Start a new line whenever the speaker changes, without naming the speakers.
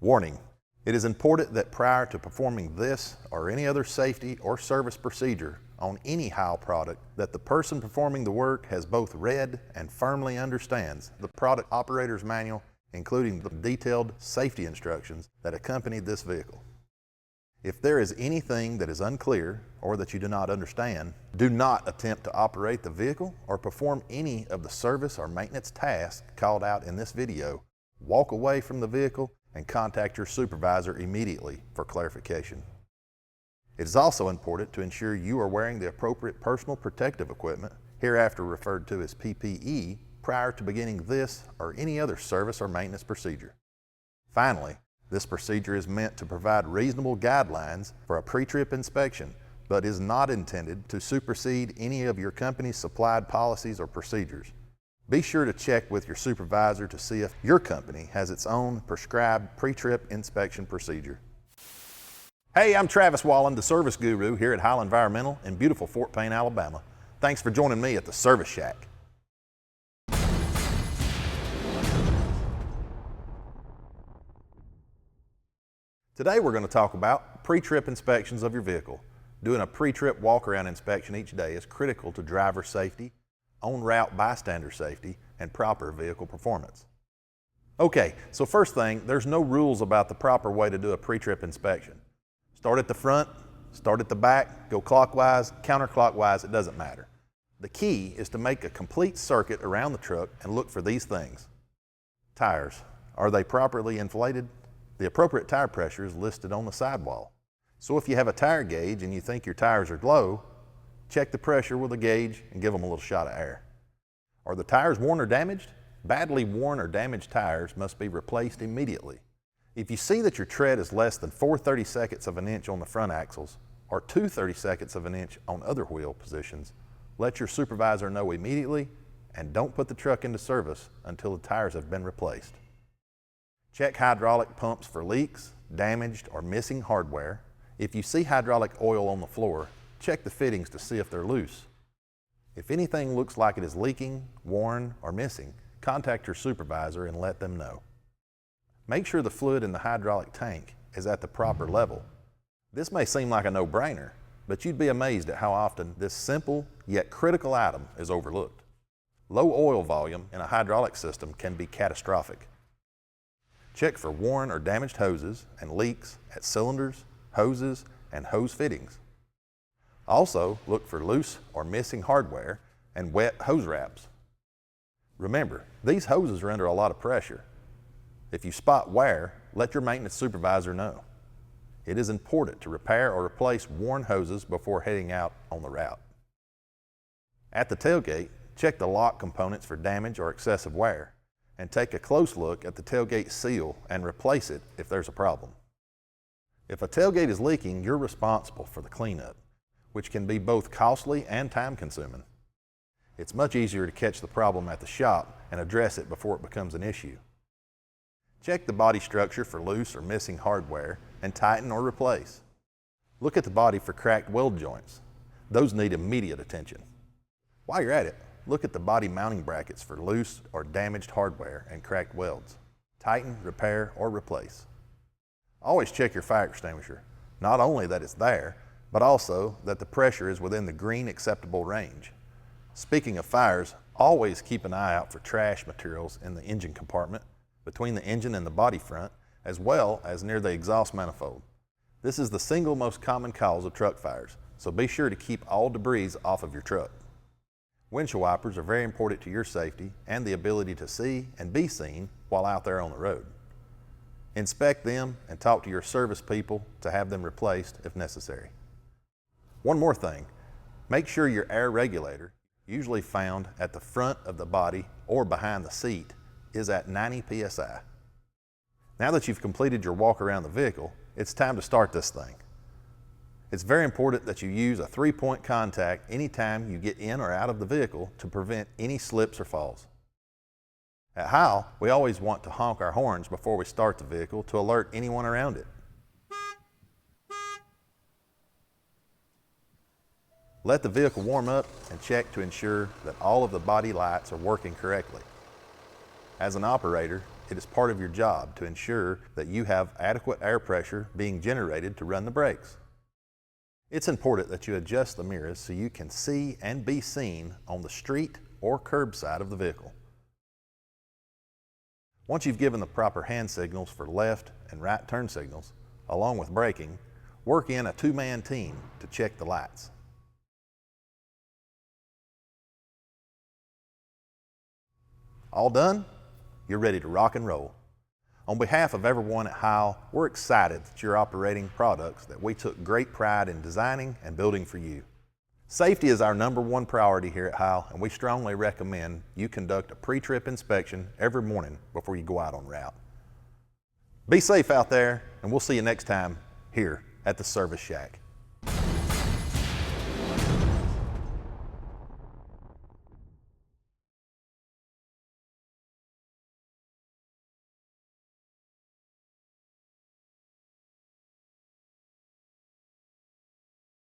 Warning: it is important that prior to performing this or any other safety or service procedure on any Heil product, that the person performing the work has both read and firmly understands the product operator's manual, including the detailed safety instructions that accompanied this vehicle. If there is anything that is unclear or that you do not understand, do not attempt to operate the vehicle or perform any of the service or maintenance tasks called out in this video. Walk away from the vehicle and contact your supervisor immediately for clarification. It is also important to ensure you are wearing the appropriate personal protective equipment, hereafter referred to as PPE, prior to beginning this or any other service or maintenance procedure. Finally, this procedure is meant to provide reasonable guidelines for a pre-trip inspection, but is not intended to supersede any of your company's supplied policies or procedures. Be sure to check with your supervisor to see if your company has its own prescribed pre-trip inspection procedure. Hey, I'm Travis Wallen, the service guru here at Heil Environmental in beautiful Fort Payne, Alabama. Thanks for joining me at the Service Shack. Today we're going to talk about pre-trip inspections of your vehicle. Doing a pre-trip walk-around inspection each day is critical to driver safety, on-route bystander safety, and proper vehicle performance. Okay, so first thing, there's no rules about the proper way to do a pre-trip inspection. Start at the front, start at the back, go clockwise, counterclockwise, it doesn't matter. The key is to make a complete circuit around the truck and look for these things. Tires, are they properly inflated? The appropriate tire pressure is listed on the sidewall. So if you have a tire gauge and you think your tires are low, check the pressure with a gauge and give them a little shot of air. Are the tires worn or damaged? Badly worn or damaged tires must be replaced immediately. If you see that your tread is less than 4/32 of an inch on the front axles or 2/32 of an inch on other wheel positions, let your supervisor know immediately and don't put the truck into service until the tires have been replaced. Check hydraulic pumps for leaks, damaged or missing hardware. If you see hydraulic oil on the floor, check the fittings to see if they're loose. If anything looks like it is leaking, worn, or missing, contact your supervisor and let them know. Make sure the fluid in the hydraulic tank is at the proper level. This may seem like a no-brainer, but you'd be amazed at how often this simple yet critical item is overlooked. Low oil volume in a hydraulic system can be catastrophic. Check for worn or damaged hoses and leaks at cylinders, hoses, and hose fittings. Also, look for loose or missing hardware and wet hose wraps. Remember, these hoses are under a lot of pressure. If you spot wear, let your maintenance supervisor know. It is important to repair or replace worn hoses before heading out on the route. At the tailgate, check the lock components for damage or excessive wear, and take a close look at the tailgate seal and replace it if there's a problem. If a tailgate is leaking, you're responsible for the cleanup, which can be both costly and time-consuming. It's much easier to catch the problem at the shop and address it before it becomes an issue. Check the body structure for loose or missing hardware and tighten or replace. Look at the body for cracked weld joints. Those need immediate attention. While you're at it, look at the body mounting brackets for loose or damaged hardware and cracked welds. Tighten, repair, or replace. Always check your fire extinguisher. Not only that it's there, but also that the pressure is within the green acceptable range. Speaking of fires, always keep an eye out for trash materials in the engine compartment, between the engine and the body front, as well as near the exhaust manifold. This is the single most common cause of truck fires, so be sure to keep all debris off of your truck. Windshield wipers are very important to your safety and the ability to see and be seen while out there on the road. Inspect them and talk to your service people to have them replaced if necessary. One more thing, make sure your air regulator, usually found at the front of the body or behind the seat, is at 90 psi. Now that you've completed your walk around the vehicle, it's time to start this thing. It's very important that you use a 3-point contact anytime you get in or out of the vehicle to prevent any slips or falls. At Heil, we always want to honk our horns before we start the vehicle to alert anyone around it. Let the vehicle warm up and check to ensure that all of the body lights are working correctly. As an operator, it is part of your job to ensure that you have adequate air pressure being generated to run the brakes. It's important that you adjust the mirrors so you can see and be seen on the street or curb side of the vehicle. Once you've given the proper hand signals for left and right turn signals, along with braking, work in a two-man team to check the lights. All done? You're ready to rock and roll. On behalf of everyone at Heil, we're excited that you're operating products that we took great pride in designing and building for you. Safety is our #1 priority here at Heil, and we strongly recommend you conduct a pre-trip inspection every morning before you go out on route. Be safe out there, and we'll see you next time here at the Service Shack.